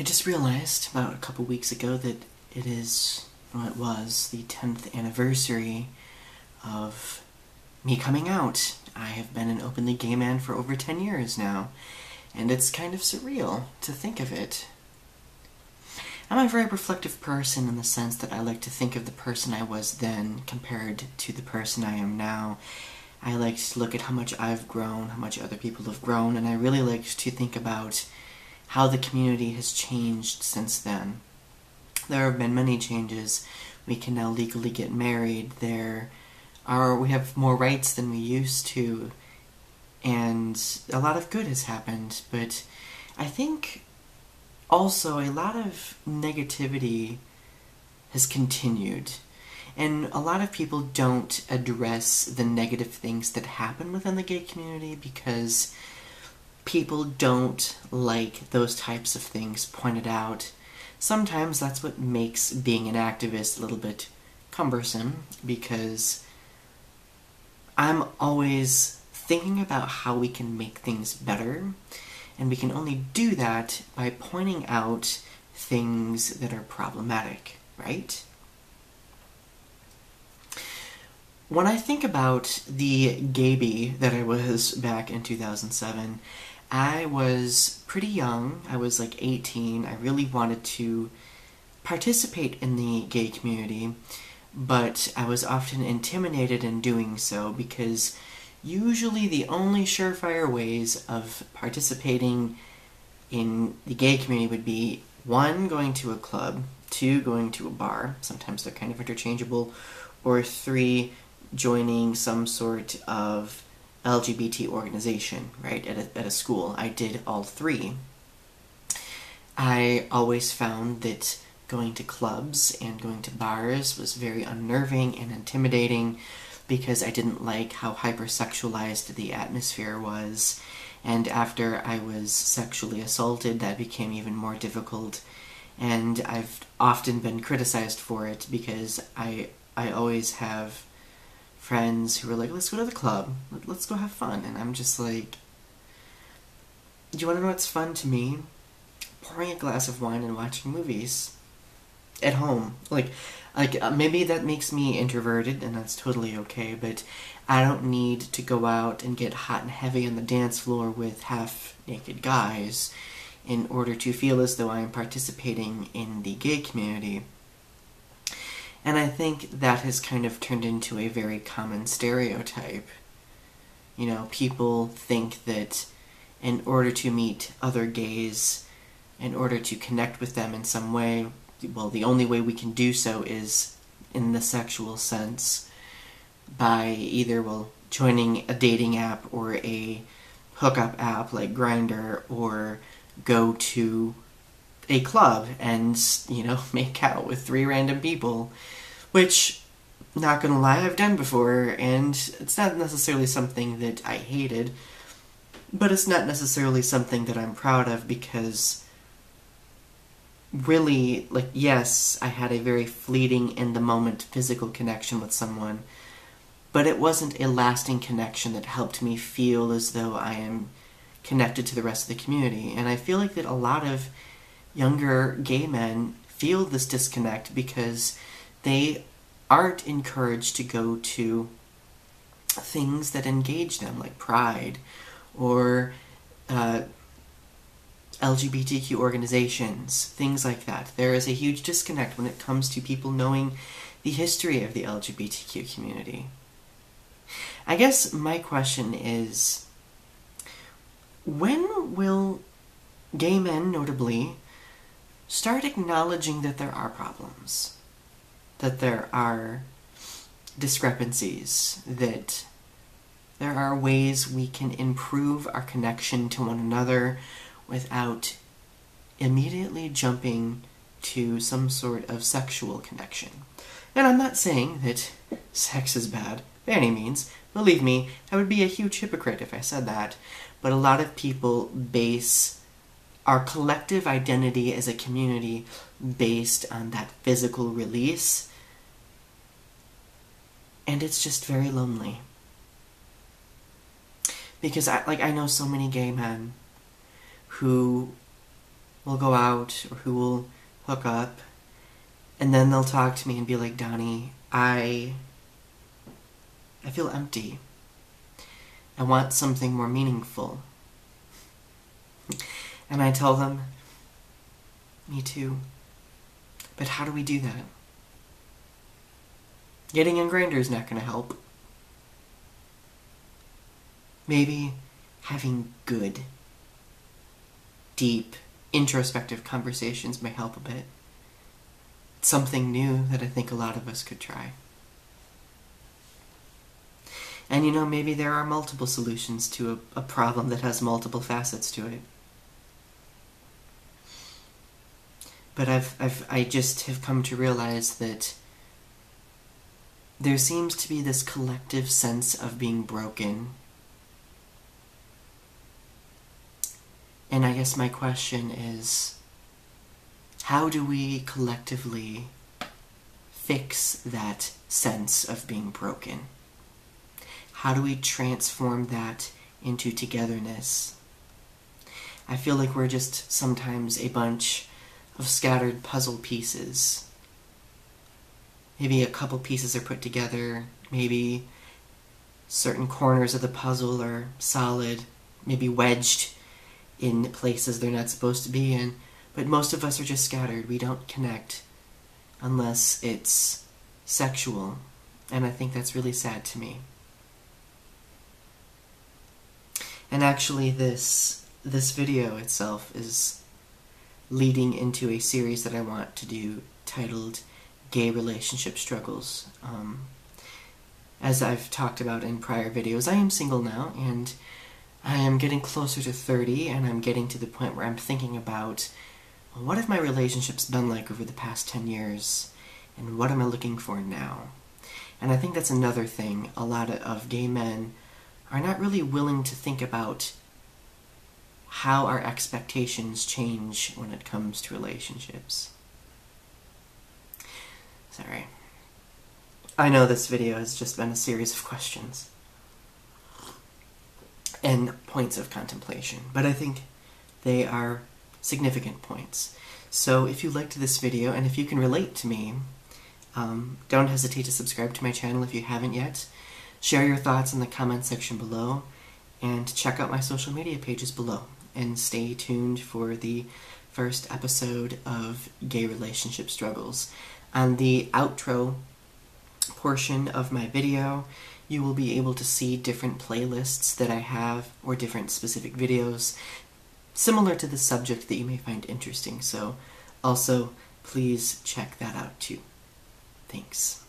I just realized about a couple weeks ago that it was the 10th anniversary of me coming out. I have been an openly gay man for over 10 years now, and it's kind of surreal to think of it. I'm a very reflective person in the sense that I like to think of the person I was then compared to the person I am now. I like to look at how much I've grown, how much other people have grown, and I really like to think about how the community has changed since then. There have been many changes. We can now legally get married. We have more rights than we used to, and a lot of good has happened, but I think also a lot of negativity has continued. And a lot of people don't address the negative things that happen within the gay community because people don't like those types of things pointed out. Sometimes that's what makes being an activist a little bit cumbersome, because I'm always thinking about how we can make things better, and we can only do that by pointing out things that are problematic, right? When I think about the gay that I was back in 2007, I was pretty young. I was like 18. I really wanted to participate in the gay community, but I was often intimidated in doing so because usually the only surefire ways of participating in the gay community would be 1, going to a club, 2, going to a bar, sometimes they're kind of interchangeable, or 3, joining some sort of LGBT organization, right, at a school. I did all 3. I always found that going to clubs and going to bars was very unnerving and intimidating because I didn't like how hypersexualized the atmosphere was, and after I was sexually assaulted, that became even more difficult, and I've often been criticized for it because I always have friends who are like, let's go to the club, let's go have fun, and I'm just like, do you want to know what's fun to me? Pouring a glass of wine and watching movies at home. Maybe that makes me introverted, and that's totally okay, but I don't need to go out and get hot and heavy on the dance floor with half-naked guys in order to feel as though I am participating in the gay community. And I think that has kind of turned into a very common stereotype. You know, people think that in order to meet other gays, in order to connect with them in some way, well, the only way we can do so is in the sexual sense, by either, joining a dating app or a hookup app like Grindr, or go to a club and, make out with 3 random people, which, not gonna lie, I've done before, and it's not necessarily something that I hated, but it's not necessarily something that I'm proud of, because really, yes, I had a very fleeting, in-the-moment physical connection with someone, but it wasn't a lasting connection that helped me feel as though I am connected to the rest of the community. And I feel like that a lot of younger gay men feel this disconnect because they aren't encouraged to go to things that engage them, like Pride, or LGBTQ organizations, things like that. There is a huge disconnect when it comes to people knowing the history of the LGBTQ community. I guess my question is, when will gay men, notably, start acknowledging that there are problems, that there are discrepancies, that there are ways we can improve our connection to one another without immediately jumping to some sort of sexual connection? And I'm not saying that sex is bad, by any means. Believe me, I would be a huge hypocrite if I said that. But a lot of people base our collective identity as a community based on that physical release, and it's just very lonely. Because I know so many gay men who will go out or who will hook up, and then they'll talk to me and be like, Donny, I feel empty. I want something more meaningful. And I tell them, me too. But how do we do that? Getting on Grindr is not going to help. Maybe having good, deep, introspective conversations may help a bit. It's something new that I think a lot of us could try. And maybe there are multiple solutions to a problem that has multiple facets to it. But I just have come to realize that there seems to be this collective sense of being broken. And I guess my question is, how do we collectively fix that sense of being broken? How do we transform that into togetherness? I feel like we're just sometimes a bunch of scattered puzzle pieces. Maybe a couple pieces are put together, maybe certain corners of the puzzle are solid, maybe wedged in places they're not supposed to be in, but most of us are just scattered. We don't connect unless it's sexual, and I think that's really sad to me. And actually this video itself is leading into a series that I want to do titled Gay Relationship Struggles. As I've talked about in prior videos, I am single now, and I am getting closer to 30, and I'm getting to the point where I'm thinking about, well, what have my relationships been like over the past 10 years, and what am I looking for now? And I think that's another thing. A lot of gay men are not really willing to think about how our expectations change when it comes to relationships. Sorry. I know this video has just been a series of questions and points of contemplation, but I think they are significant points. So if you liked this video, and if you can relate to me, don't hesitate to subscribe to my channel if you haven't yet. Share your thoughts in the comment section below, and check out my social media pages below. And stay tuned for the first episode of Gay Relationship Struggles. On the outro portion of my video, you will be able to see different playlists that I have, or different specific videos similar to the subject that you may find interesting. So also, please check that out too. Thanks.